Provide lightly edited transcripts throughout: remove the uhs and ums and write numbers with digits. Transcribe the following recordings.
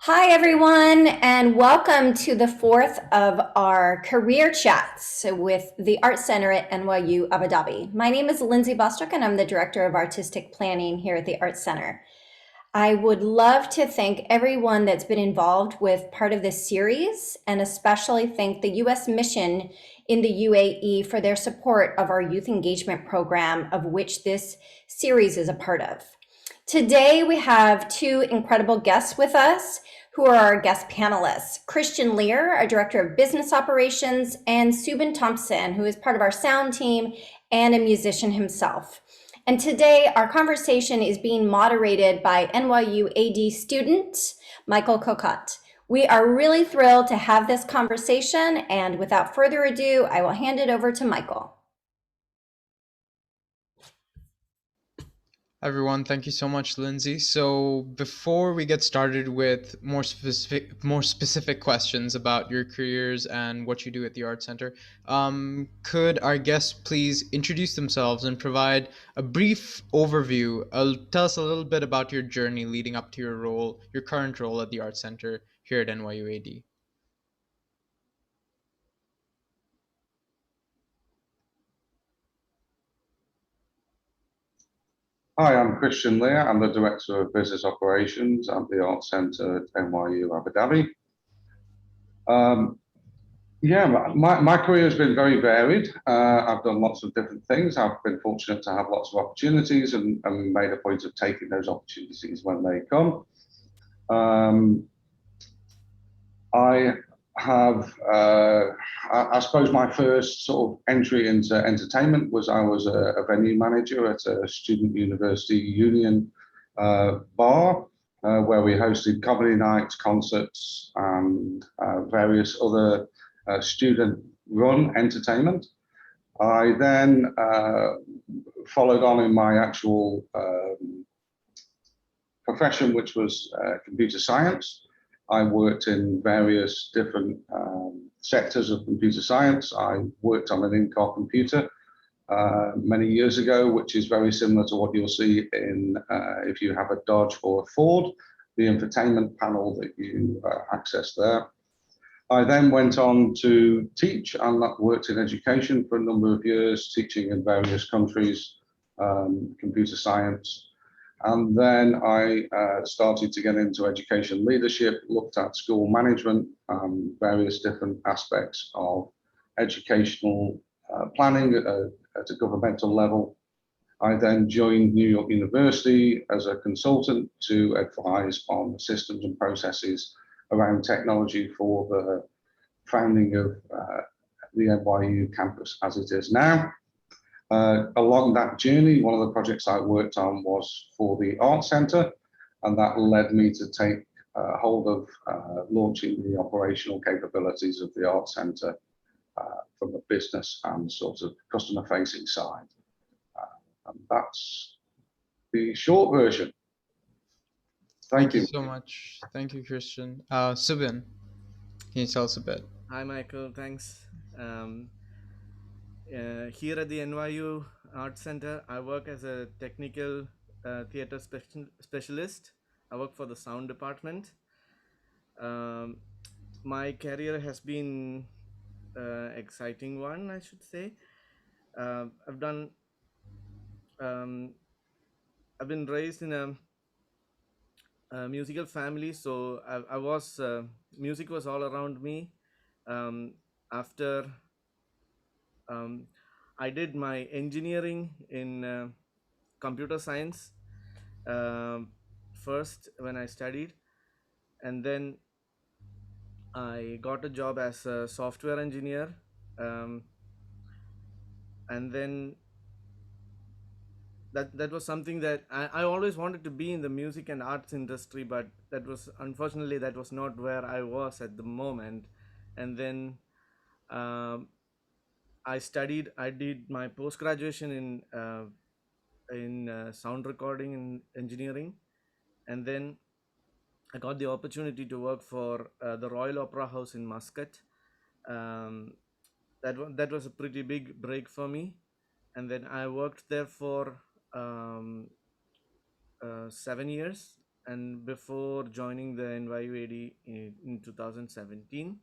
Hi, everyone, and welcome to the fourth of our career chats with the Art Center at NYU Abu Dhabi. My name is Lindsay Bostruck, and I'm the Director of Artistic Planning here at the Art Center. I would love to thank everyone that's been involved with part of this series, and especially thank the U.S. Mission in the UAE for their support of our youth engagement program, of which this series is a part of. Today, we have two incredible guests with us who are our guest panelists. Christian Lear, our Director of Business Operations, and Subin Thompson, who is part of our sound team and a musician himself. And today, our conversation is being moderated by NYUAD student Michael Kokkat. We are really thrilled to have this conversation, and without further ado, I will hand it over to Michael. Everyone, thank you so much, Lindsay. So before we get started with more specific questions about your careers and what you do at the Art Center, could our guests please introduce themselves and provide a brief overview? Tell us a little bit about your journey leading up to your current role at the Art Center here at NYUAD. Hi, I'm Christian Lear. I'm the Director of Business Operations at the Art Centre at NYU Abu Dhabi. Yeah, my career has been very varied. I've done lots of different things. I've been fortunate to have lots of opportunities and made a point of taking those opportunities when they come. I have, I suppose my first sort of entry into entertainment was I was a venue manager at a student university union bar where we hosted comedy nights, concerts, and various other student run entertainment. I then followed on in my actual profession, which was computer science. I worked in various different sectors of computer science. I worked on an in-car computer many years ago, which is very similar to what you'll see in if you have a Dodge or a Ford, the infotainment panel that you access there. I then went on to teach and worked in education for a number of years, teaching in various countries, computer science. And then I started to get into education leadership, looked at school management, various different aspects of educational planning at a governmental level. I then joined New York University as a consultant to advise on systems and processes around technology for the founding of the NYU campus as it is now. Along that journey, one of the projects I worked on was for the Art Center, and that led me to take hold of launching the operational capabilities of the Art Center from a business and sort of customer-facing side. And that's the short version. Thank you. So much. Thank you, Christian. Subin, can you tell us a bit? Hi, Michael. Thanks. Here at the NYU Art Center, I work as a technical theater specialist. I work for the sound department. My career has been exciting one, I should say. I've done. I've been raised in a musical family, so I was music was all around me. After I did my engineering in computer science first when I studied, and then I got a job as a software engineer, um, and then that was something that I always wanted to be in the music and arts industry, but that was unfortunately that was not where I was at the moment. And then um, I did my post graduation in sound recording and engineering, and then I got the opportunity to work for the Royal Opera House in Muscat. Um, that was a pretty big break for me, and then I worked there for 7 years. and before joining the NYUAD in 2017,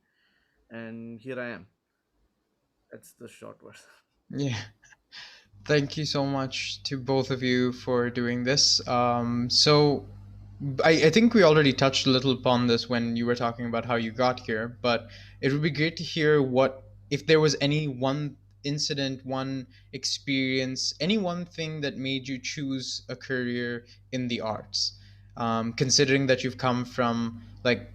and here I am. That's the short version. Yeah. Thank you so much to both of you for doing this. I think we already touched a little upon this when you were talking about how you got here, but it would be great to hear what, if there was any one incident, one experience, any one thing that made you choose a career in the arts. Considering that you've come from like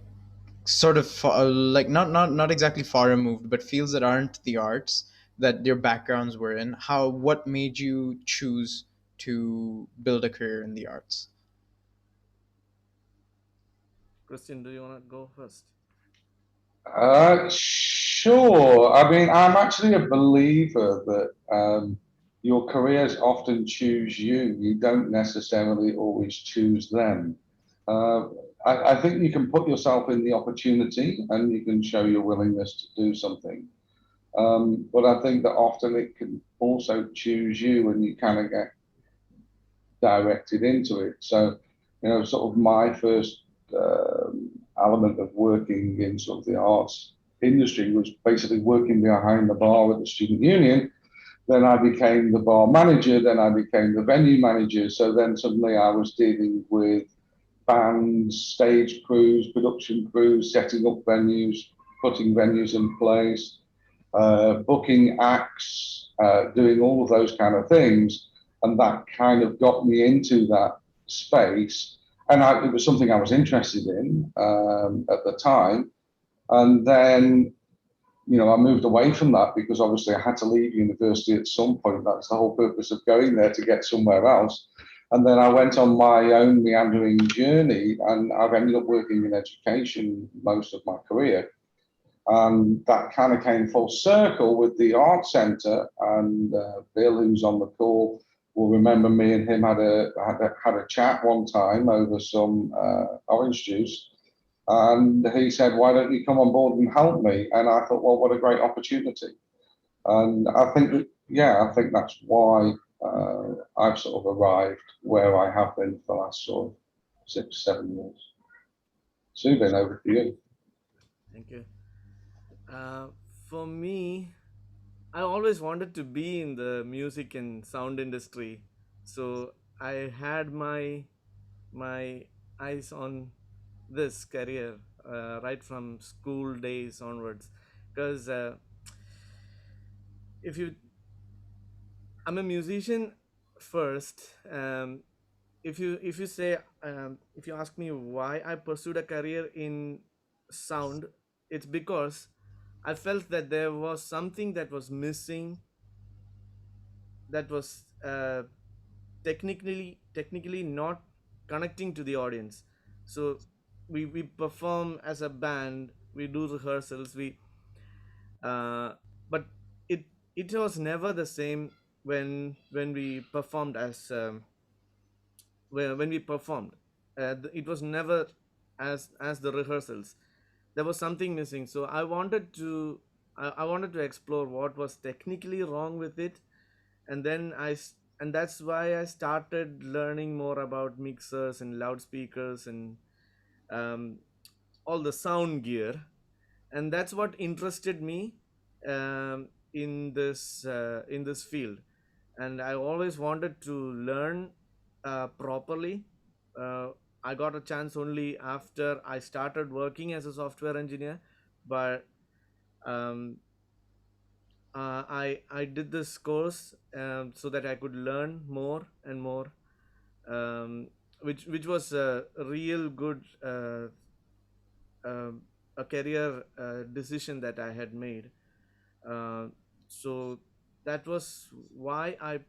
sort of like not exactly far removed, but fields that aren't the arts that your backgrounds were in. How what made you choose to build a career in the arts? Christian, do you want to go first? Sure. I mean, I'm actually a believer that your careers often choose you. You don't necessarily always choose them. Uh, I think you can put yourself in the opportunity and you can show your willingness to do something. But I think that often it can also choose you and you kind of get directed into it. So, sort of my first element of working in sort of the arts industry was basically working behind the bar at the student union. Then I became the bar manager. Then I became the venue manager. So then suddenly I was dealing with bands, stage crews, production crews, setting up venues, putting venues in place, booking acts, doing all of those kind of things. And that kind of got me into that space. And it was something I was interested in at the time. And then, I moved away from that because obviously I had to leave university at some point. That's the whole purpose of going there, to get somewhere else. And then I went on my own meandering journey, and I've ended up working in education most of my career. And that kind of came full circle with the art centre. And Bill, who's on the call, will remember me and him had a chat one time over some orange juice. And he said, "Why don't you come on board and help me?" And I thought, well, what a great opportunity. And I think that's why I've sort of arrived where I have been for the last sort of 6, 7 years. Subin, over to you. Thank you. Uh, for me, I always wanted to be in the music and sound industry, so I had my eyes on this career right from school days onwards. Because if you, I'm a musician first. If you say if you ask me why I pursued a career in sound, it's because I felt that there was something that was missing, that was technically not connecting to the audience. So we perform as a band, we do rehearsals, we uh, but it it was never the same when we performed as when we performed. It was never as the rehearsals. There was something missing, so I wanted to explore what was technically wrong with it. And then and that's why I started learning more about mixers and loudspeakers and um, all the sound gear. And that's what interested me in this field. And I always wanted to learn properly. uh, I got a chance only after I started working as a software engineer, but um, I did this course so that I could learn more and more, which was a real good a career decision that I had made. Uh, so that was why I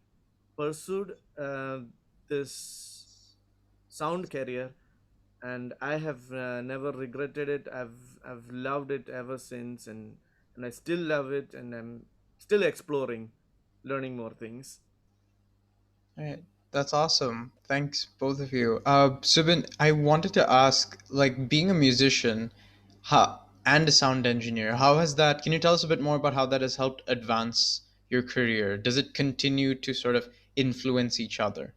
pursued this sound career, and I have never regretted it. I've loved it ever since, and I still love it, and I'm still exploring, learning more things. All right. That's awesome. Thanks, both of you. Subin, I wanted to ask, like, being a musician, and a sound engineer, how has that? Can you tell us a bit more about how that has helped advance your career? Does it continue to sort of influence each other?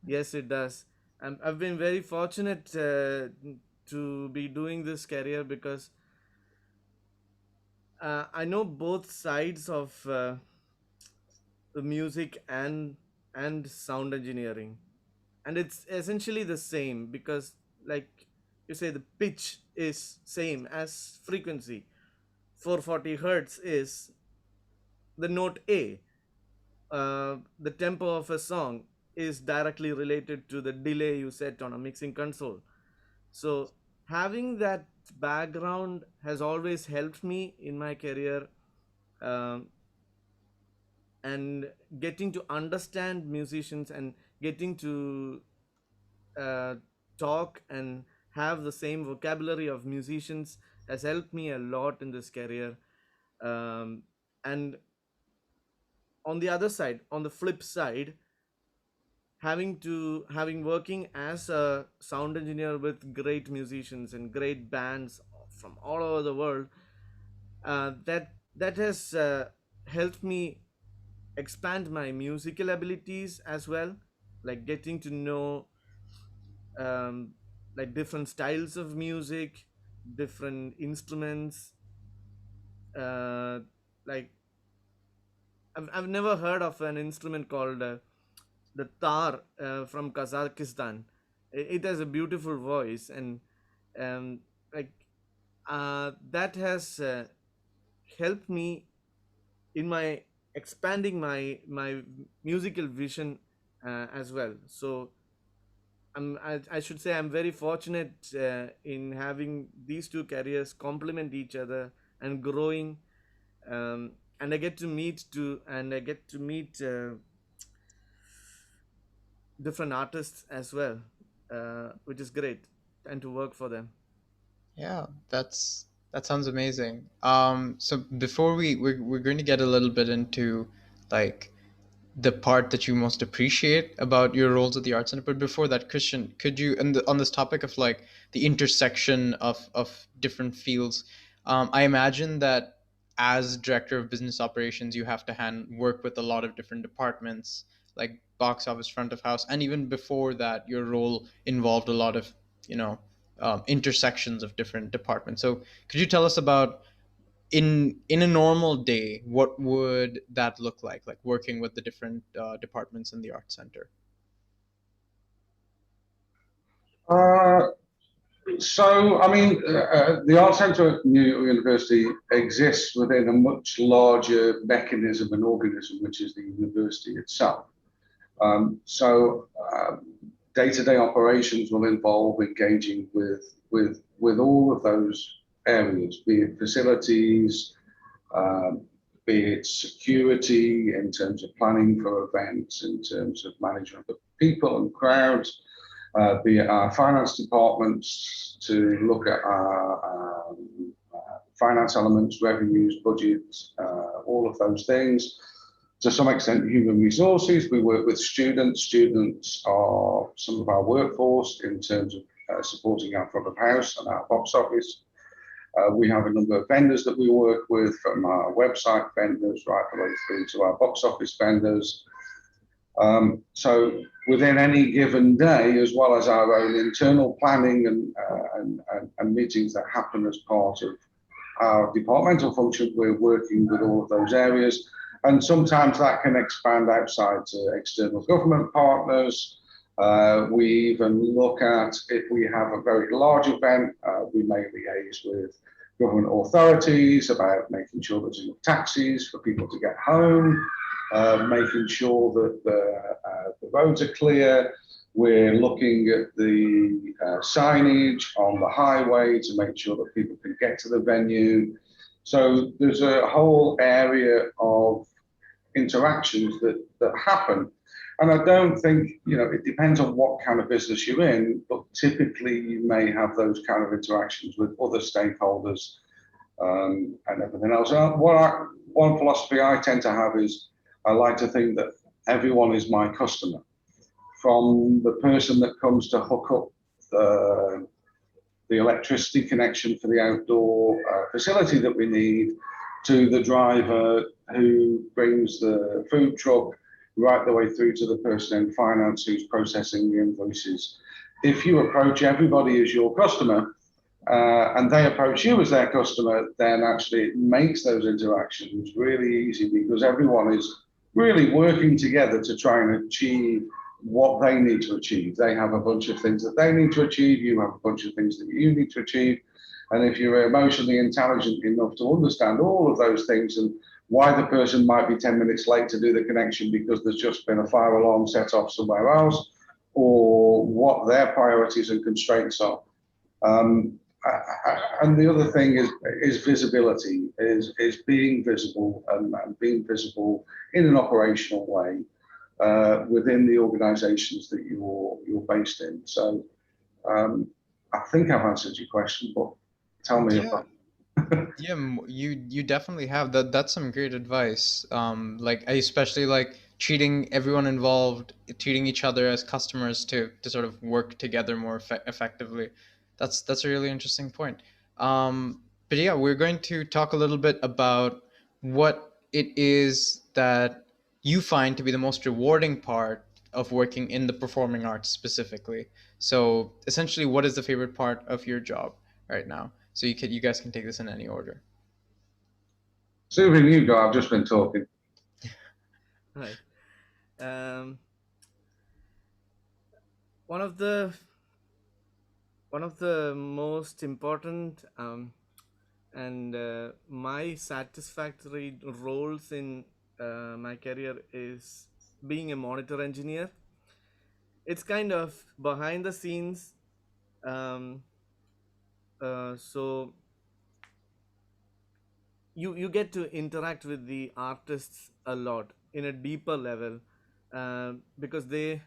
Yes, it does. I've been very fortunate to be doing this career because I know both sides of the music and sound engineering, and it's essentially the same because, like you say, the pitch is same as frequency. 440 hertz is the note A. The tempo of a song is directly related to the delay you set on a mixing console. So having that background has always helped me in my career, um, and getting to understand musicians and getting to uh, talk and have the same vocabulary of musicians has helped me a lot in this career. And on the other side, on the flip side, having working as a sound engineer with great musicians and great bands from all over the world, that has helped me expand my musical abilities as well, like getting to know um, like different styles of music, different instruments. uh, like I've never heard of an instrument called the tar from Kazakhstan. It has a beautiful voice, and um, like that has helped me in my expanding my musical vision as well. So I should say I'm very fortunate in having these two careers complement each other and growing. And I get to meet different artists as well, which is great, and to work for them. Yeah, that sounds amazing. So before we're going to get a little bit into like the part that you most appreciate about your roles at the Art Center. But before that, Christian, could you, on this topic of like the intersection of different fields, I imagine that as director of business operations, you have to work with a lot of different departments, like box office, front of house, and even before that, your role involved a lot of, you know, intersections of different departments. So could you tell us about in a normal day, what would that look like working with the different departments in the art center? Uh, I mean, the Art Centre at New York University exists within a much larger mechanism and organism, which is the university itself. So day-to-day operations will involve engaging with all of those areas, be it facilities, um, be it security in terms of planning for events, in terms of management of people and crowds, be it our finance departments to look at our finance elements, revenues, budgets, all of those things. To some extent, human resources. We work with students. Students are some of our workforce in terms of supporting our front of house and our box office. We have a number of vendors that we work with, from our website vendors right the way through to our box office vendors. So within any given day, as well as our own internal planning and meetings that happen as part of our departmental function, we're working with all of those areas. And sometimes that can expand outside to external government partners. We even look at, if we have a very large event, we may liaise with government authorities about making sure there's enough taxis for people to get home, making sure that the roads are clear. We're looking at the signage on the highway to make sure that people can get to the venue. So there's a whole area of interactions that happen. And I don't think, it depends on what kind of business you're in, but typically you may have those kind of interactions with other stakeholders and everything else. One philosophy I tend to have is I like to think that everyone is my customer, from the person that comes to hook up the electricity connection for the outdoor facility that we need, to the driver who brings the food truck, right the way through to the person in finance who's processing the invoices. If you approach everybody as your customer, and they approach you as their customer, then actually it makes those interactions really easy, because everyone is really working together to try and achieve what they need to achieve. They have a bunch of things that they need to achieve, you have a bunch of things that you need to achieve. And if you're emotionally intelligent enough to understand all of those things, and why the person might be 10 minutes late to do the connection because there's just been a fire alarm set off somewhere else, or what their priorities and constraints are. And the other thing is visibility, is being visible, and being visible in an operational way within the organisations that you're based in. So I think I've answered your question, but tell me if Yeah. Yeah, you definitely have that. That's some great advice. Like I especially like treating everyone involved, treating each other as customers to sort of work together more effectively. That's a really interesting point. But yeah, we're going to talk a little bit about what it is that you find to be the most rewarding part of working in the performing arts specifically. So essentially, what is the favorite part of your job right now? So you guys can take this in any order. Subin, you go. I've just been talking. Right. Um, one of the most important and my satisfactory roles in my career is being a monitor engineer. It's kind of behind the scenes. Um, so you get to interact with the artists a lot in a deeper level, because they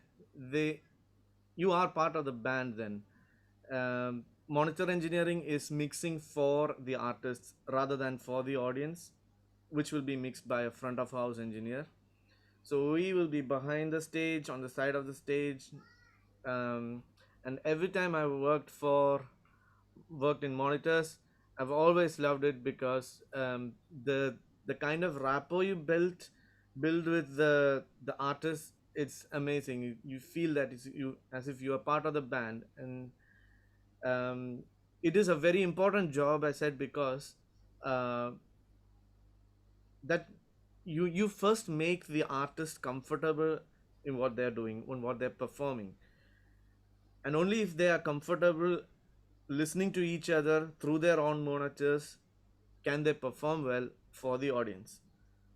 you are part of the band then. Monitor engineering is mixing for the artists rather than for the audience, which will be mixed by a front of house engineer. So we will be behind the stage, on the side of the stage. um, and every time I worked in monitors, I've always loved it, because the kind of rapport you build with the artist, it's amazing. You feel that it's you, as if you are part of the band. And it is a very important job, I said, because uh, that you first make the artist comfortable in what they're doing, in what they're performing, and only if they are comfortable listening to each other through their own monitors can they perform well for the audience.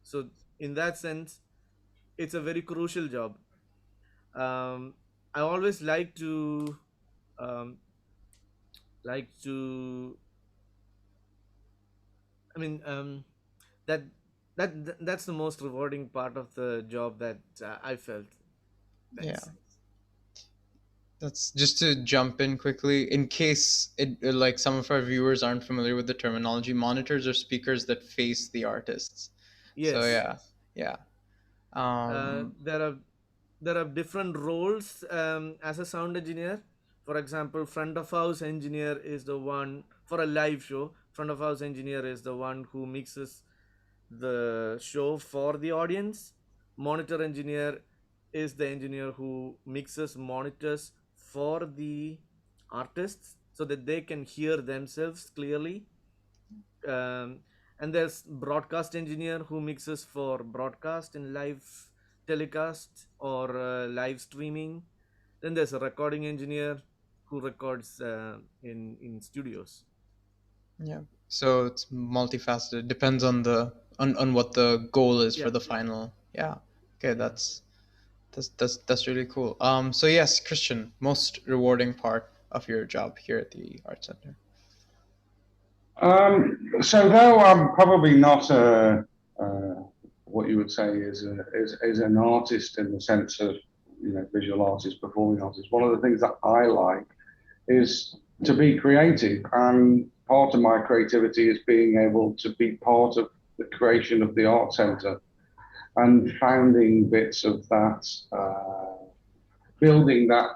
So in that sense, it's a very crucial job. I always um, like to I mean that that's the most rewarding part of the job that I felt. Yeah. Thanks. That's just to jump in quickly, in case like some of our viewers aren't familiar with the terminology. Monitors are speakers that face the artists. So Yes. yeah, yeah. Um, There are different roles as a sound engineer. For example, front of house engineer is the one for a live show. Front of house engineer is the one who mixes the show for the audience. Monitor engineer is the engineer who mixes monitors for the artists so that they can hear themselves clearly. um, and there's broadcast engineer who mixes for broadcast and live telecast or live streaming. Then there's a recording engineer who records in studios. yeah. So it's multifaceted. Depends on on what the goal is for Yeah, the final. Yeah. Okay, yeah. that's really cool. So yes, Christian, most rewarding part of your job here at the Art Center. So though I'm probably not what you would say is an artist in the sense of, you know, visual artist, performing artist, one of the things that I like is to be creative, and part of my creativity is being able to be part of the creation of the art center and founding bits of that, building that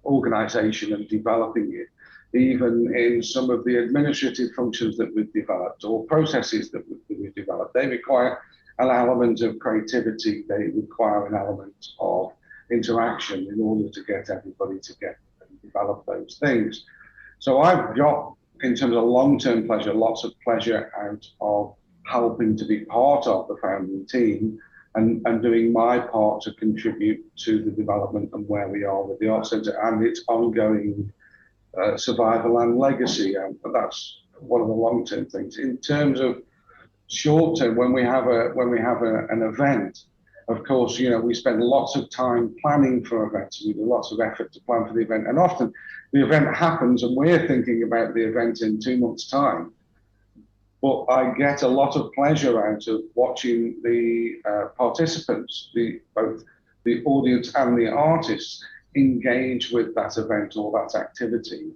organization and developing it, even in some of the administrative functions that we've developed or processes that we've developed. They require an element of creativity. They require an element of interaction in order to get everybody together and develop those things. So I've got, in terms of long-term pleasure, lots of pleasure out of helping to be part of the founding team and doing my part to contribute to the development and where we are with the Art Centre and its ongoing survival and legacy. But that's one of the long-term things. In terms of short-term, when we have an event, of course, we spend lots of time planning for events. We do lots of effort to plan for the event, and often the event happens, and we're thinking about the event in 2 months' time. But I get a lot of pleasure out of watching the participants, both the audience and the artists, engage with that event or that activity,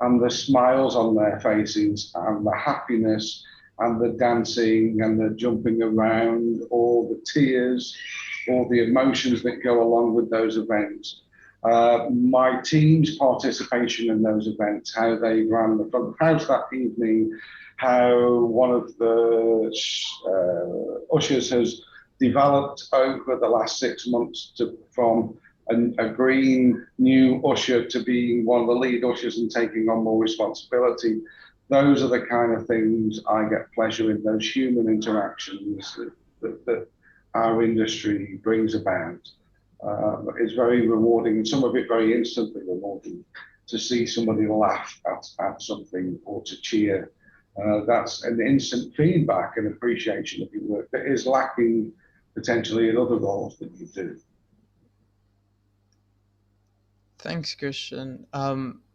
and the smiles on their faces, and the happiness, and the dancing, and the jumping around, all the tears, all the emotions that go along with those events. My team's participation in those events, how they ran the front of the house that evening, how one of the ushers has developed over the last 6 months from a green new usher to being one of the lead ushers and taking on more responsibility. Those are the kind of things I get pleasure in, those human interactions that our industry brings about. It's very rewarding, and some of it very instantly rewarding, to see somebody laugh at something or to cheer. That's an instant feedback and appreciation of your work that is lacking potentially in other roles that you do. Thanks, Christian.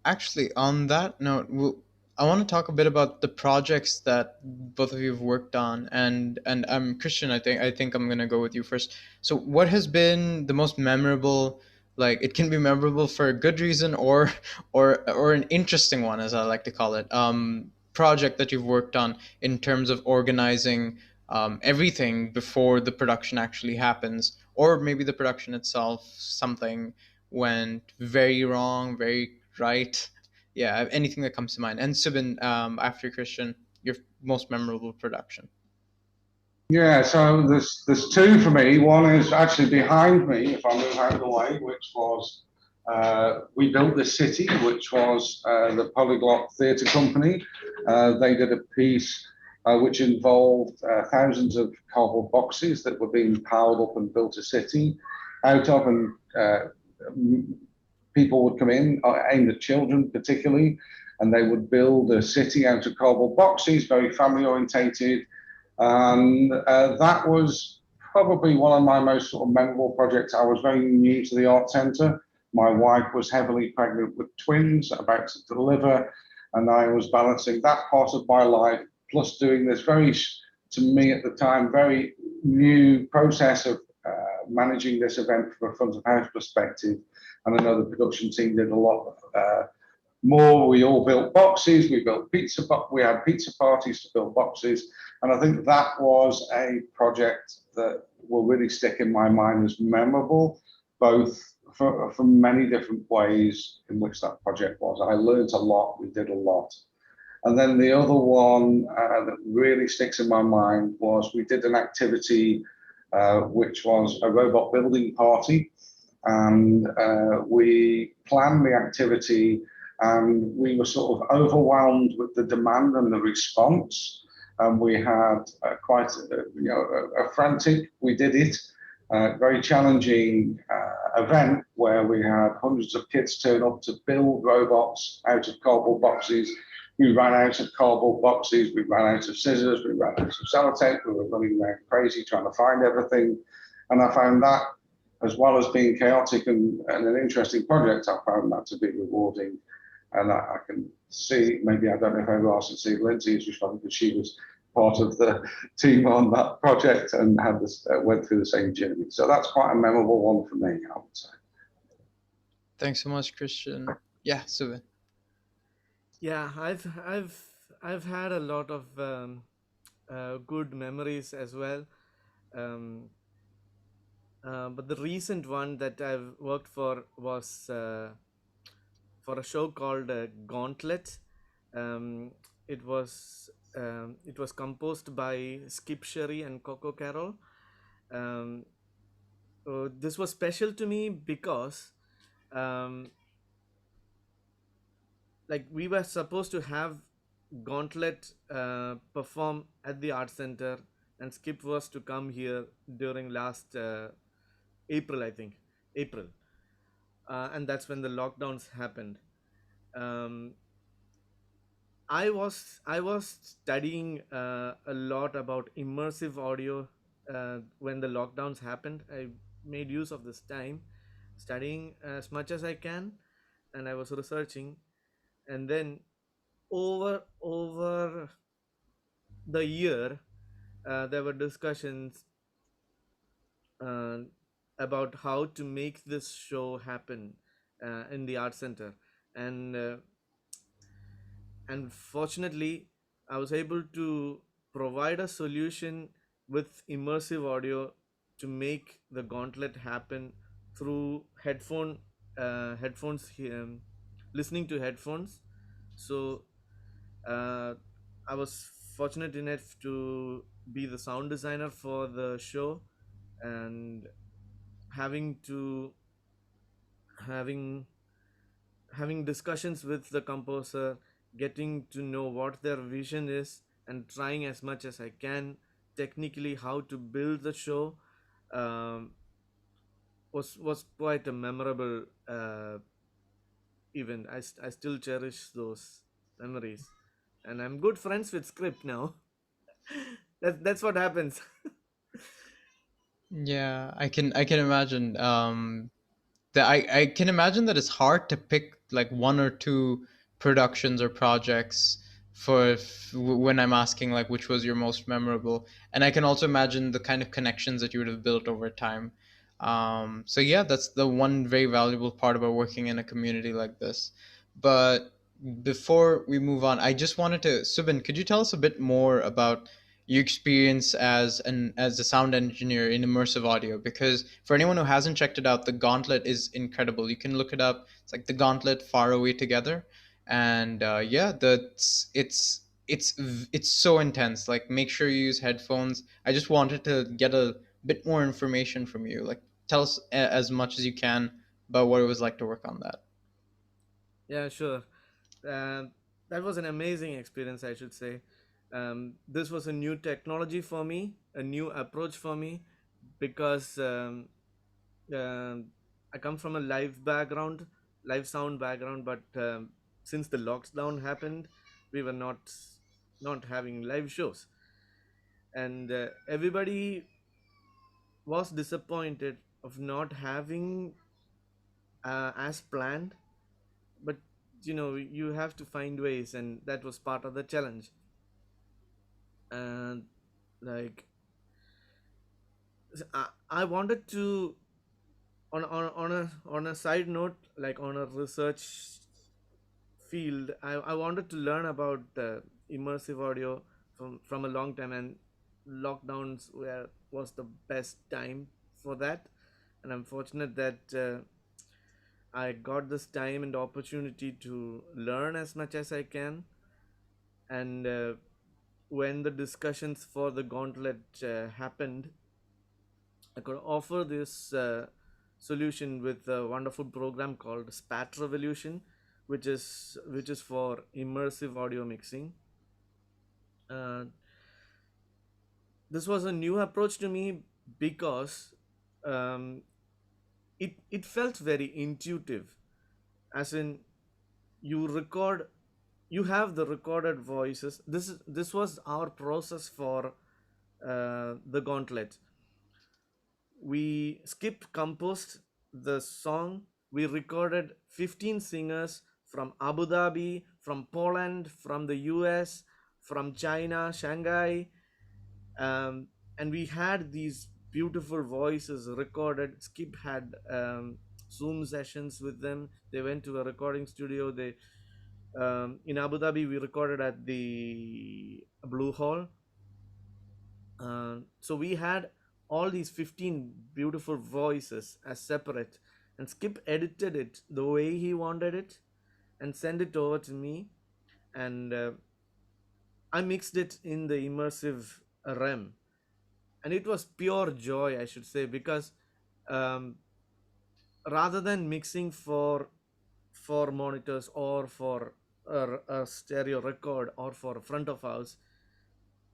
Actually, on that note, I want to talk a bit about the projects that both of you have worked on, and Christian, I think I'm gonna go with you first. So, what has been the most memorable? Like, it can be memorable for a good reason, or an interesting one, as I like to call it. Project that you've worked on in terms of organizing everything before the production actually happens, or maybe the production itself, something went very wrong, very right. Yeah, anything that comes to mind. And Subin, after Christian, your most memorable production. Yeah, so there's two for me. One is actually behind me, if I move out of the way, which was We Built This City, which was the Polyglot Theatre Company. They did a piece which involved thousands of cardboard boxes that were being piled up and built a city out of, and people would come in, aimed at children particularly, and they would build a city out of cardboard boxes, very family orientated. And that was probably one of my most sort of memorable projects. I was very new to the Art Centre. My wife was heavily pregnant with twins, about to deliver, and I was balancing that part of my life, plus doing this very, to me at the time, very new process of managing this event from a front of house perspective. And I know the production team did a lot of more. We all built boxes, we had pizza parties to build boxes. And I think that was a project that will really stick in my mind as memorable, both from many different ways in which that project was. I learned a lot, we did a lot. And then the other one that really sticks in my mind was we did an activity which was a robot building party. And we planned the activity, and we were sort of overwhelmed with the demand and the response. And we had quite a frantic, we did it, very challenging event where we had hundreds of kids turn up to build robots out of cardboard boxes. We ran out of cardboard boxes, we ran out of scissors, we ran out of sellotape, we were running around crazy trying to find everything. And I found that, as well as being chaotic and an interesting project, I found that to be rewarding. And I can see, maybe I don't know if everyone else can see, Lindsay is responding because she was part of the team on that project and had this, went through the same journey. So that's quite a memorable one for me, I would say. Thanks so much, Christian. Yeah, Subin. Yeah, I've had a lot of good memories as well. Um, but the recent one that I've worked for was for a show called Gauntlet. Um, it was composed by Skip Sherry and Coco Carroll. Um, this was special to me because um, like we were supposed to have Gauntlet perform at the art center, and Skip was to come here during last April, I think, April, and that's when the lockdowns happened. um, I was studying a lot about immersive audio when the lockdowns happened. I made use of this time studying as much as I can, and I was researching. And then over the year, there were discussions uh, about how to make this show happen in the art center, and and fortunately I was able to provide a solution with immersive audio to make the Gauntlet happen through headphones, listening to headphones. So uh, I was fortunate enough to be the sound designer for the show, and having to having having discussions with the composer, getting to know what their vision is, and trying as much as I can technically how to build the show, um, was quite a memorable event. I still cherish those memories, and I'm good friends with Script now. That's what happens. Yeah, I can imagine. That I can imagine that it's hard to pick like one or two productions or projects for when I'm asking like which was your most memorable, and I can also imagine the kind of connections that you would have built over time. So yeah, that's the one very valuable part about working in a community like this. But before we move on, I just wanted to, Subin, could you tell us a bit more about your experience as a sound engineer in immersive audio? Because for anyone who hasn't checked it out, the Gauntlet is incredible. You can look it up. It's like the Gauntlet Far Away Together, and yeah, it's so intense. Like, make sure you use headphones. I just wanted to get a bit more information from you. Like, tell us as much as you can about what it was like to work on that. Yeah, sure. uh, that was an amazing experience, I should say. This was a new technology for me, a new approach for me, because I come from a live background, live sound background, but since the lockdown happened, we were not having live shows, and everybody was disappointed of not having as planned. But you have to find ways, and that was part of the challenge. And like I wanted to, on a side note, like on a research field, I wanted to learn about immersive audio from a long time, and lockdowns was the best time for that. And I'm fortunate that I got this time and opportunity to learn as much as I can. And when the discussions for the Gauntlet happened, I could offer this solution with a wonderful program called Spat Revolution, which is for immersive audio mixing. Uh, this was a new approach to me because um, it felt very intuitive. As in, you record, you have the recorded voices. This was our process for the Gauntlet. We skipped composed the song. We recorded 15 singers from Abu Dhabi, from Poland, from the US, from China, Shanghai, um, and we had these beautiful voices recorded. Skip had Zoom sessions with them. They went to a recording studio. They In Abu Dhabi, we recorded at the Blue Hall. So we had all these 15 beautiful voices as separate, and Skip edited it the way he wanted it and sent it over to me. And I mixed it in the immersive realm, and it was pure joy, I should say, because um, rather than mixing for monitors or for a stereo record or for front of house,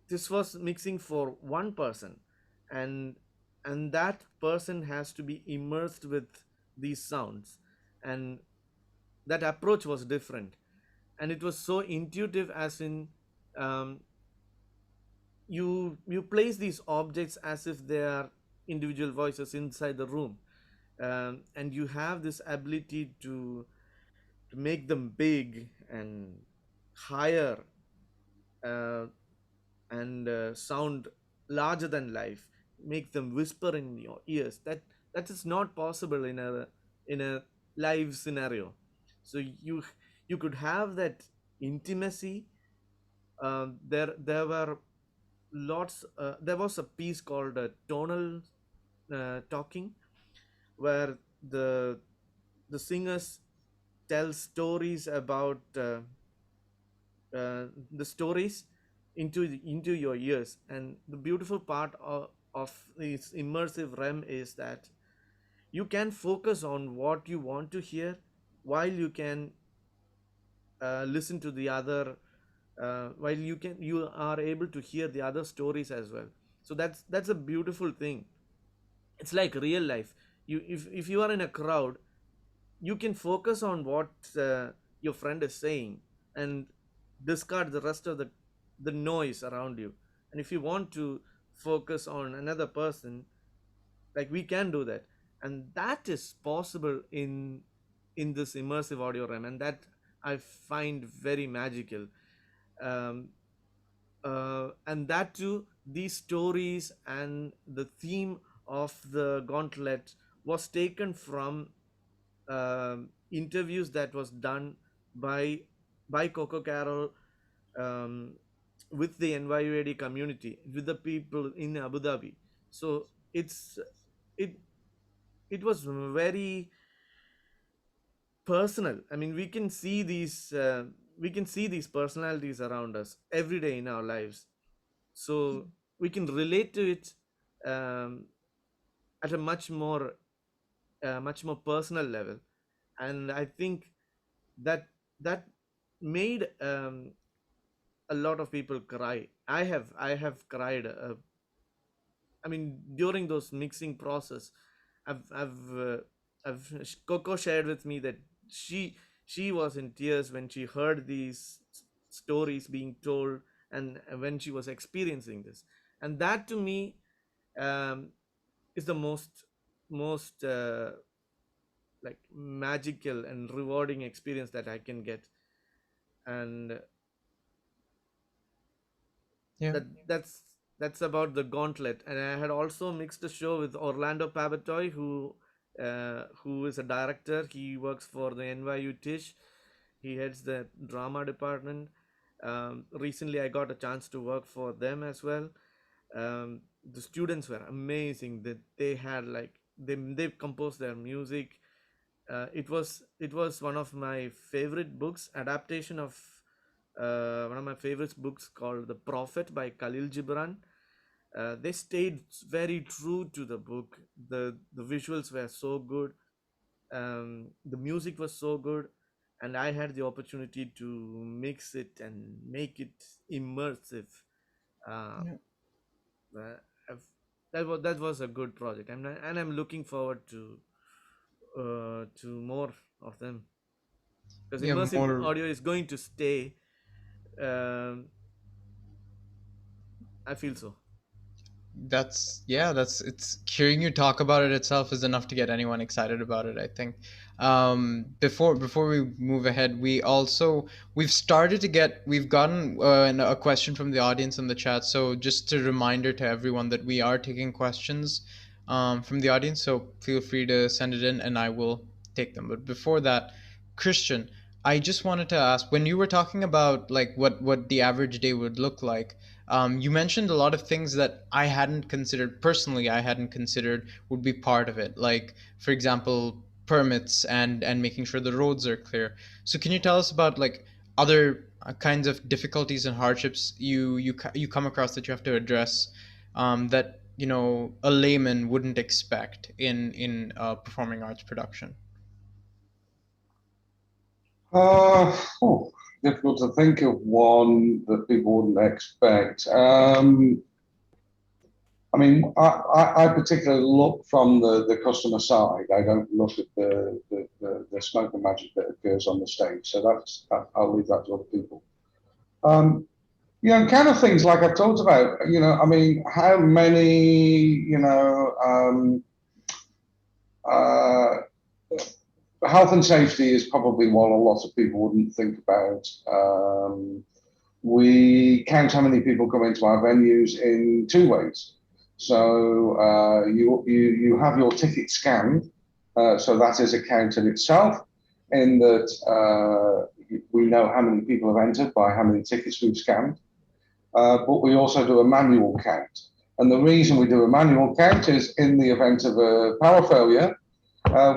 this was mixing for one person, and that person has to be immersed with these sounds, and that approach was different, and it was so intuitive, as in um, you place these objects as if they are individual voices inside the room, and you have this ability to make them big and higher, uh, and sound larger than life, make them whisper in your ears. That is not possible in a live scenario. So you could have that intimacy. There were lots. There was a piece called tonal talking, where the singers tell stories about the stories into your ears. And the beautiful part of this immersive realm is that you can focus on what you want to hear, while you can listen to the other, while you are able to hear the other stories as well. So that's a beautiful thing. It's like real life. If you are in a crowd, you can focus on what your friend is saying, and discard the rest of the noise around you. And if you want to focus on another person, like, we can do that, and that is possible in this immersive audio realm, and that I find very magical. um, and that too, these stories and the theme of the Gauntlet was taken from interviews that was done by Coco Carol, um, with the NYUAD community, with the people in Abu Dhabi. So it it was very personal. I mean, we can see these personalities around us every day in our lives, so we can relate to it um, at a much more personal level. And I think that that made a lot of people cry. I have cried. I mean, during those mixing process, I've I've uh, Coco shared with me that she was in tears when she heard these stories being told, and when she was experiencing this. And that, to me, um, is the most like magical and rewarding experience that I can get. And Yeah. that's about the Gauntlet. And I had also mixed a show with Orlando Pabatoy, who is a director. He works for the NYU Tisch. He heads the drama department. Recently I got a chance to work for them as well. The students were amazing. That they had, like, they composed their music. It was one of my favorite books, adaptation of one of my favorite books called The Prophet by Khalil Gibran. They stayed very true to the book. The visuals were so good. The music was so good, and I had the opportunity to mix it and make it immersive. Uh, Yeah. uh, I've, that was a good project, and I'm looking forward to more of them, because Yeah, immersive more. audio is going to stay. Um, I feel so. That's yeah, that's it's hearing you talk about it itself is enough to get anyone excited about it, I think. Before we move ahead, we've gotten a question from the audience in the chat. So just a reminder to everyone that we are taking questions from the audience, so feel free to send it in and I will take them. But before that, Christian, I just wanted to ask, when you were talking about like what the average day would look like, you mentioned a lot of things that I hadn't considered personally. I hadn't considered would be part of it, like for example, permits and making sure the roads are clear. So can you tell us about like other kinds of difficulties and hardships you come across that you have to address, that a layman wouldn't expect in performing arts production? Oh, difficult to think of one that people wouldn't expect. I mean, I particularly look from the customer side. I don't look at the smoke and magic that occurs on the stage. So I'll leave that to other people. Um, kind of things like I've talked about. I mean, how many, uh, health and safety is probably one a lot of people wouldn't think about. We count how many people come into our venues in two ways. So you have your ticket scanned, so that is a count in itself, in that we know how many people have entered by how many tickets we've scanned, but we also do a manual count. And the reason we do a manual count is in the event of a power failure,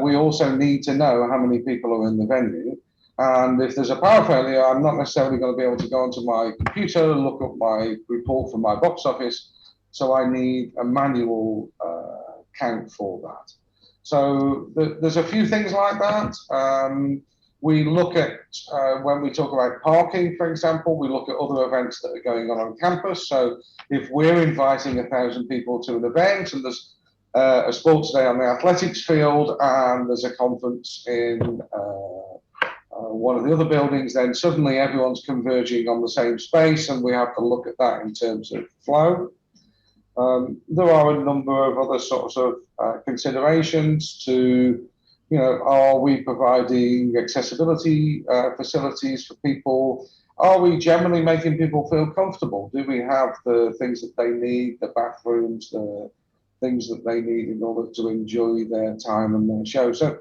we also need to know how many people are in the venue. And if there's a power failure, I'm not necessarily going to be able to go onto my computer and look up my report from my box office. So I need a manual count for that. So there's a few things like that. We look at, when we talk about parking, for example, we look at other events that are going on campus. So if we're inviting 1,000 people to an event and there's a sports day on the athletics field and there's a conference in one of the other buildings, then suddenly everyone's converging on the same space and we have to look at that in terms of flow. There are a number of other sorts of considerations to, are we providing accessibility facilities for people? Are we generally making people feel comfortable? Do we have the things that they need, the bathrooms, the things that they need in order to enjoy their time and their show? So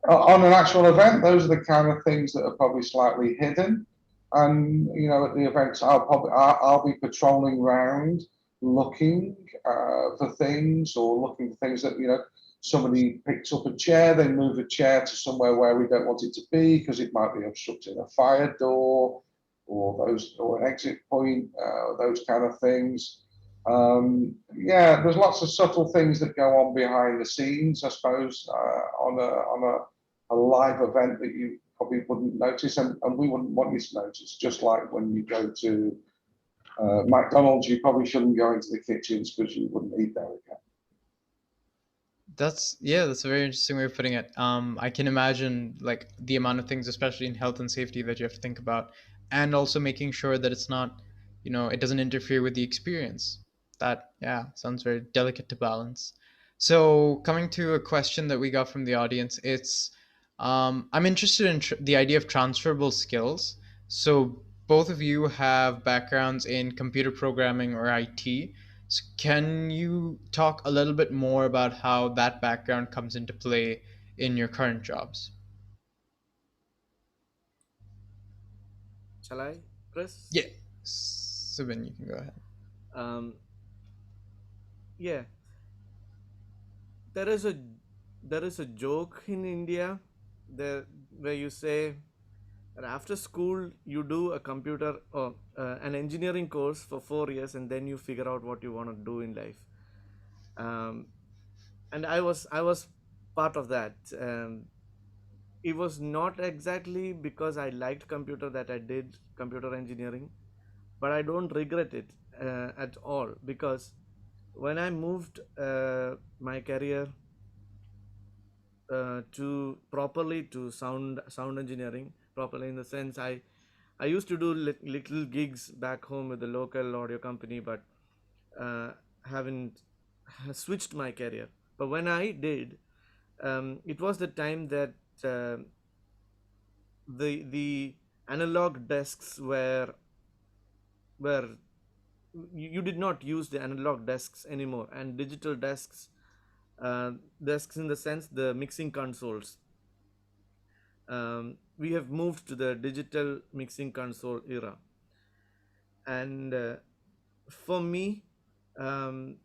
on an actual event, those are the kind of things that are probably slightly hidden. And at the events, I'll be patrolling around, looking for things, or looking for things that somebody picks up a chair, they move a chair to somewhere where we don't want it to be because it might be obstructing a fire door, or an exit point, those kind of things. There's lots of subtle things that go on behind the scenes, I suppose, on a live event that you probably wouldn't notice, and we wouldn't want you to notice. Just like when you go to McDonald's, you probably shouldn't go into the kitchens because you wouldn't eat there again. That's a very interesting way of putting it. I can imagine like the amount of things, especially in health and safety, that you have to think about, and also making sure that it's not, it doesn't interfere with the experience. That sounds very delicate to balance. So coming to a question that we got from the audience, it's I'm interested in the idea of transferable skills. So both of you have backgrounds in computer programming or IT. So can you talk a little bit more about how that background comes into play in your current jobs? Shall I, Chris? Yeah. Subin, you can go ahead. Um, yeah, there is a joke in India there where you say that after school you do a computer or an engineering course for 4 years and then you figure out what you want to do in life. And I was part of that. It was not exactly because I liked computer that I did computer engineering, but I don't regret it at all, because when I moved my career to sound engineering properly, in the sense I used to do little gigs back home with the local audio company, but haven't switched my career. But when I did, it was the time that uh, the analog desks were you did not use the analog desks anymore, and digital desks, desks in the sense the mixing consoles, we have moved to the digital mixing console era. And for me, um,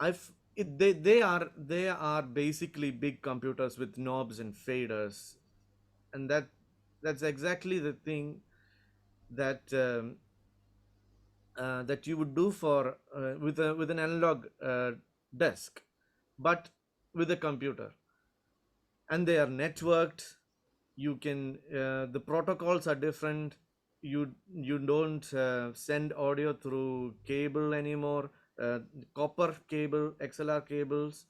they are basically big computers with knobs and faders, and that's exactly the thing that that you would do for with an analog desk, but with a computer, and they are networked. You can the protocols are different. You don't send audio through cable anymore, copper cable, XLR cables,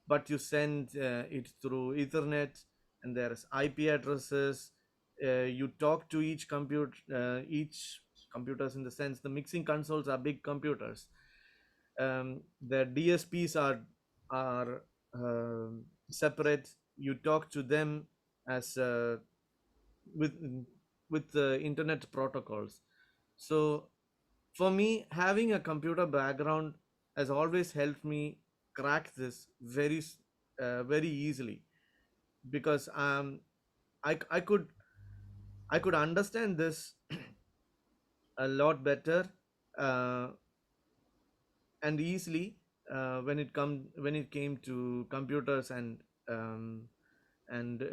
but you send it through Ethernet, and there's IP addresses. You talk to each computers, in the sense the mixing consoles are big computers. The DSPs are separate. You talk to them as with with the internet protocols. So for me, having a computer background has always helped me crack this very easily, because I I could understand this a lot better uh, and easily when it came to computers and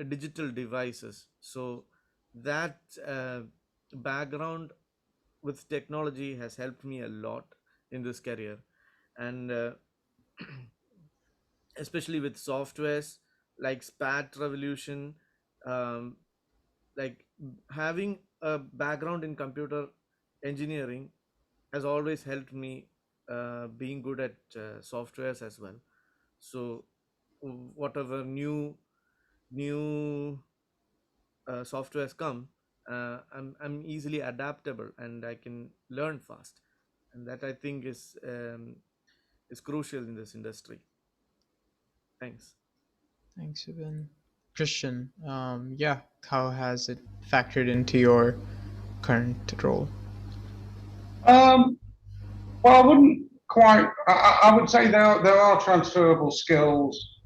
digital devices. So that background with technology has helped me a lot in this career, and especially with softwares like spat revolution. um, like having a background in computer engineering has always helped me being good at softwares as well. So whatever new softwares come, I'm easily adaptable and I can learn fast, and that I think is crucial in this industry. Thanks. Thanks, Subin. Christian, yeah, how has it factored into your current role? Um, well, I wouldn't quite. I would say there are transferable skills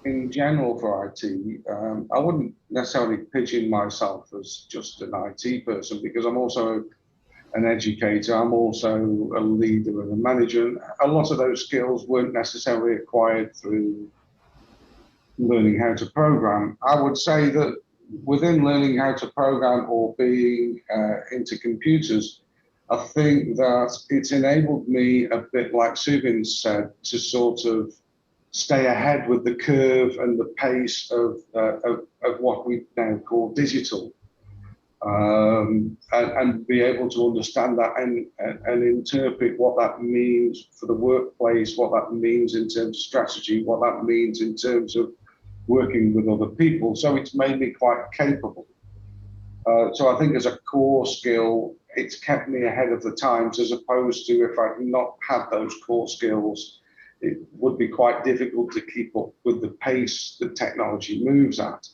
in general for IT. I wouldn't necessarily pigeon myself as just an IT person, because I'm also an educator. I'm also a leader and a manager. And a lot of those skills weren't necessarily acquired through learning how to program. I would say that within learning how to program or being into computers, I think that it's enabled me, a bit like Subin said, to sort of stay ahead with the curve and the pace of what we now call digital, and be able to understand that and interpret what that means for the workplace, what that means in terms of strategy, what that means in terms of working with other people. So it's made me quite capable. So I think as a core skill, it's kept me ahead of the times, as opposed to if I'd not had those core skills, it would be quite difficult to keep up with the pace that technology moves at.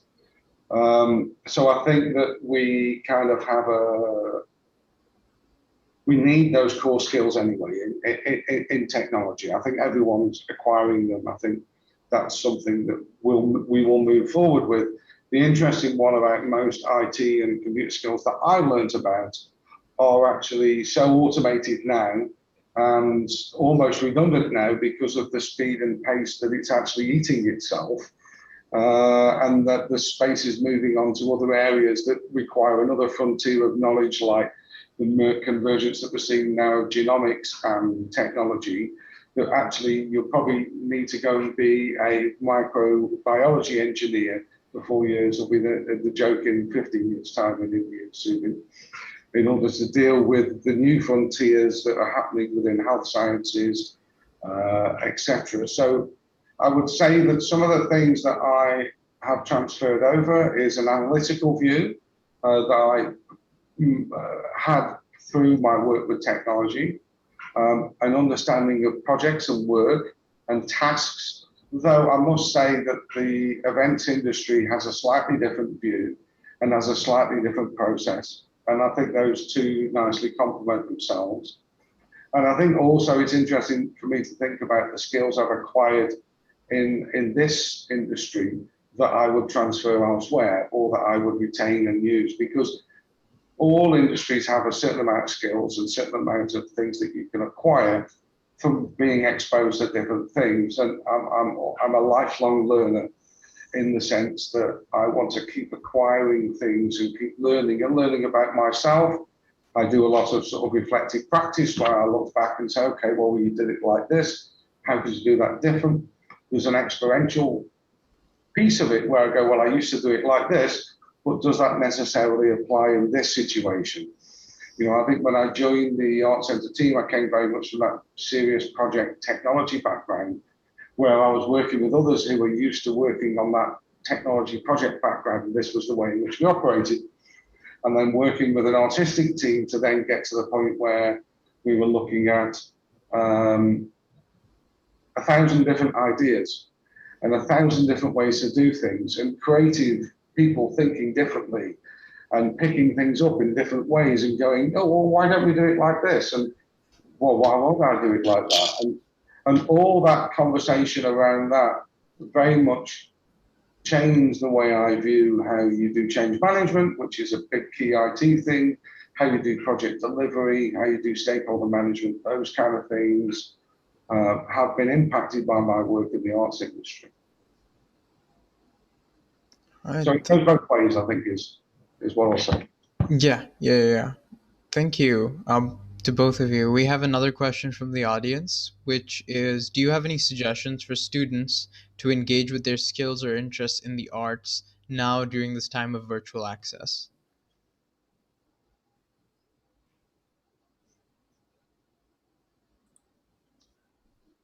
So I think that we kind of have we need those core skills anyway in technology. I think everyone's acquiring them. I think that's something that we will move forward with. The interesting one about most IT and computer skills that I learned about are actually so automated now and almost redundant now because of the speed and pace that it's actually eating itself. And that the space is moving on to other areas that require another frontier of knowledge, like the convergence that we're seeing now of genomics and technology, that actually you'll probably need to go and be a microbiology engineer for 4 years, will be the joke in 15 years' time in India, in order to deal with the new frontiers that are happening within health sciences, etc. So I would say that some of the things that I have transferred over is an analytical view that I had through my work with technology, an understanding of projects and work and tasks, though I must say that the events industry has a slightly different view and has a slightly different process. And I think those two nicely complement themselves. And I think also it's interesting for me to think about the skills I've acquired in this industry that I would transfer elsewhere or that I would retain and use, because all industries have a certain amount of skills and certain amount of things that you can acquire from being exposed to different things. And I'm a lifelong learner. in the sense that I want to keep acquiring things and keep learning and learning about myself. I do a lot of sort of reflective practice where I look back and say, okay, well, you did it like this. How could you do that different? There's an experiential piece of it where I go, well, I used to do it like this, but does that necessarily apply in this situation? You know, I think when I joined the Art Centre team, I came very much from that serious project technology background, where I was working with others who were used to working on that technology project background, and this was the way in which we operated. And then working with an artistic team to then get to the point where we were looking at 1,000 different ideas and 1,000 different ways to do things, and creative people thinking differently and picking things up in different ways and going, oh, well, why don't we do it like this? And well, why won't I do it like that? And all that conversation around that very much changed the way I view how you do change management, which is a big key IT thing, how you do project delivery, how you do stakeholder management, those kind of things have been impacted by my work in the arts industry. All right. So it goes both ways, I think, is what I'll say. Yeah. Thank you to both of you. We have another question from the audience, which is, do you have any suggestions for students to engage with their skills or interests in the arts now during this time of virtual access?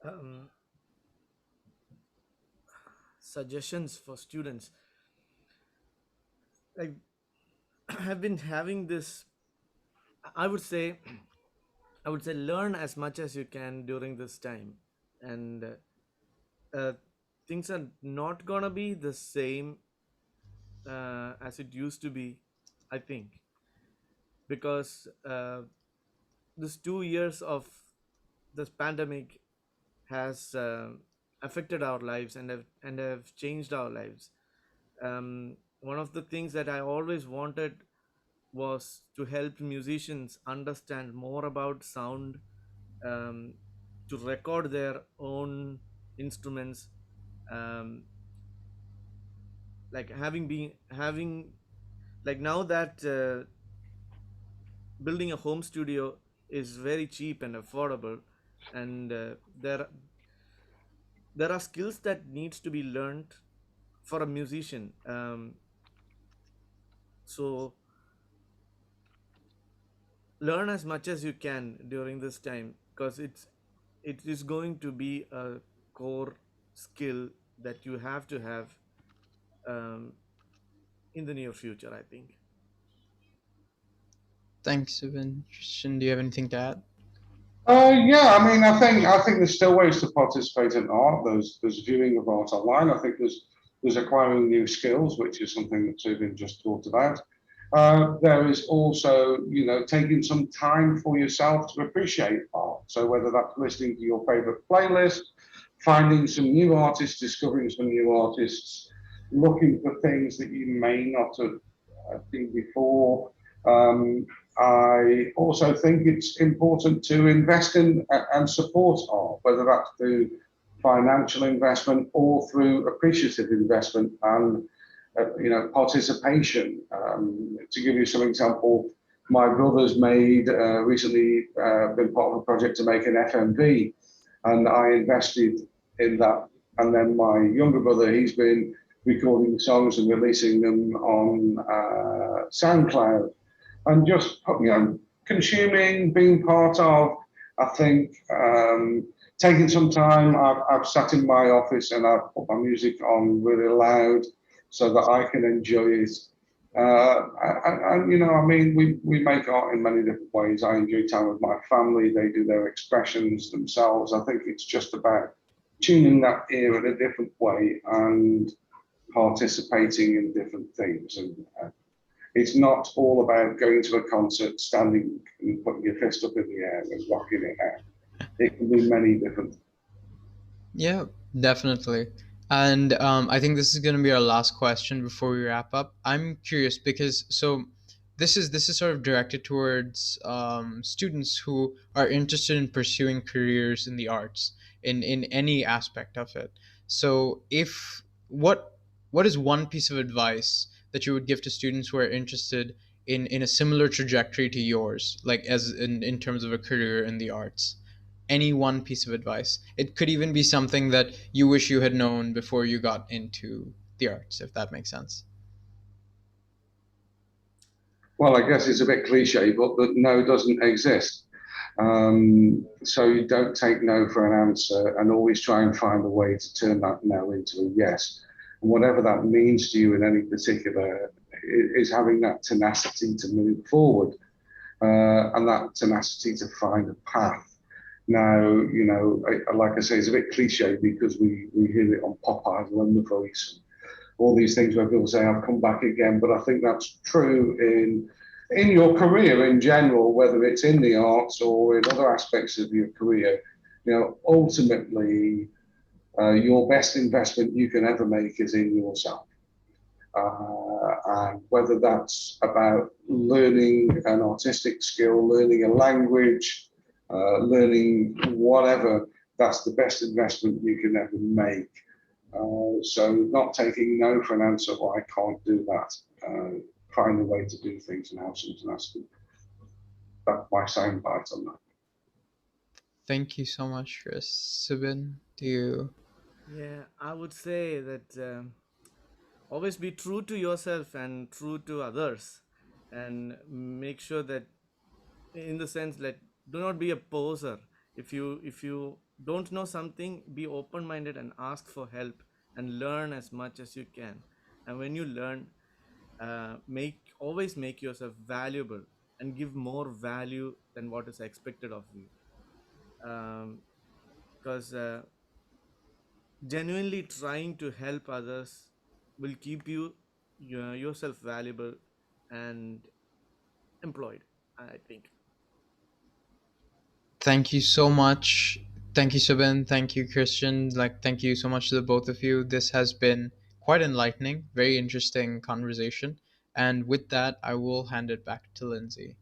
Um, Suggestions for students, like, I've been having this, I would say, I would say learn as much as you can during this time. And uh, things are not gonna be the same as it used to be, I think, because this 2 years of this pandemic has affected our lives and have changed our lives. One of the things that I always wanted was to help musicians understand more about sound, um, to record their own instruments, um, like having like now that building a home studio is very cheap and affordable, and there are skills that needs to be learned for a musician. So learn as much as you can during this time, because it is going to be a core skill that you have to have um, in the near future, I think. Thanks, Subin. Christian, do you have anything to add? Yeah, I mean, I think there's still ways to participate in art. There's viewing of art online. I think there's acquiring new skills, which is something that Subin just talked about. There is also, you know, taking some time for yourself to appreciate art. So whether that's listening to your favorite playlist, finding some new artists, discovering some new artists, looking for things that you may not have seen before. Um, I also think it's important to invest in and support art, whether that's through financial investment or through appreciative investment and participation. To give you some example, my brother's made recently been part of a project to make an FMV, and I invested in that. And then my younger brother, he's been recording songs and releasing them on SoundCloud, and just consuming, being part of. I think taking some time. I've sat in my office and I've put my music on really loud so that I can enjoy it. And I mean, we make art in many different ways. I enjoy time with my family. They do their expressions themselves. I think it's just about tuning that ear in a different way and participating in different things. And it's not all about going to a concert, standing and putting your fist up in the air and rocking it out. It can be many different. Yeah, definitely. And I think this is going to be our last question before we wrap up. I'm curious because this is sort of directed towards students who are interested in pursuing careers in the arts in any aspect of it. So if what what is one piece of advice that you would give to students who are interested in a similar trajectory to yours, like as in terms of a career in the arts? Any one piece of advice. It could even be something that you wish you had known before you got into the arts, if that makes sense. Well, I guess it's a bit cliche, but no doesn't exist. So you don't take no for an answer, and always try and find a way to turn that no into a yes. And whatever that means to you in any particular, is having that tenacity to move forward, and that tenacity to find a path. Now, like I say, it's a bit cliche because we hear it on Popeyes and The Voice, all these things where people say, I've come back again. But I think that's true in your career in general, whether it's in the arts or in other aspects of your career. Ultimately, your best investment you can ever make is in yourself. And whether that's about learning an artistic skill, learning a language, learning whatever, that's the best investment you can ever make. So not taking no for an answer, well, I can't do that. Find a way to do things and have some tenacity. That's my soundbite on that. Thank you so much, Chris. Subin, do you? Yeah, I would say that always be true to yourself and true to others, and make sure that, in the sense that, do not be a poser. If you don't know something, be open minded and ask for help and learn as much as you can. And when you learn, always make yourself valuable and give more value than what is expected of you. Because genuinely trying to help others will keep yourself valuable and employed, I think. Thank you so much. Thank you, Subin. Thank you, Christian. Thank you so much to the both of you. This has been quite enlightening, very interesting conversation. And with that, I will hand it back to Lindsay.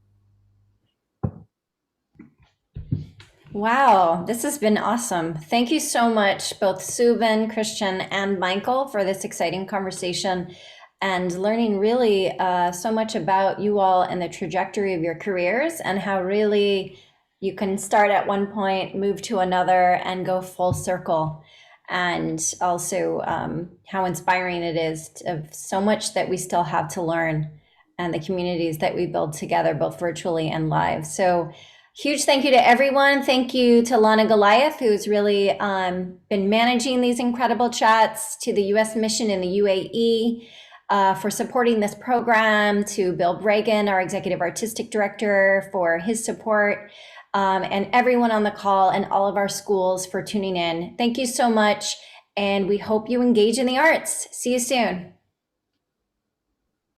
Wow, this has been awesome. Thank you so much, both Subin, Christian, and Michael, for this exciting conversation and learning really so much about you all and the trajectory of your careers, and how really you can start at one point, move to another, and go full circle. And also how inspiring it is of so much that we still have to learn, and the communities that we build together, both virtually and live. So huge thank you to everyone. Thank you to Lana Goliath, who's really been managing these incredible chats, to the U.S. mission in the UAE for supporting this program, to Bill Bragan, our Executive Artistic Director, for his support, and everyone on the call and all of our schools for tuning in. Thank you so much, and we hope you engage in the arts. See you soon.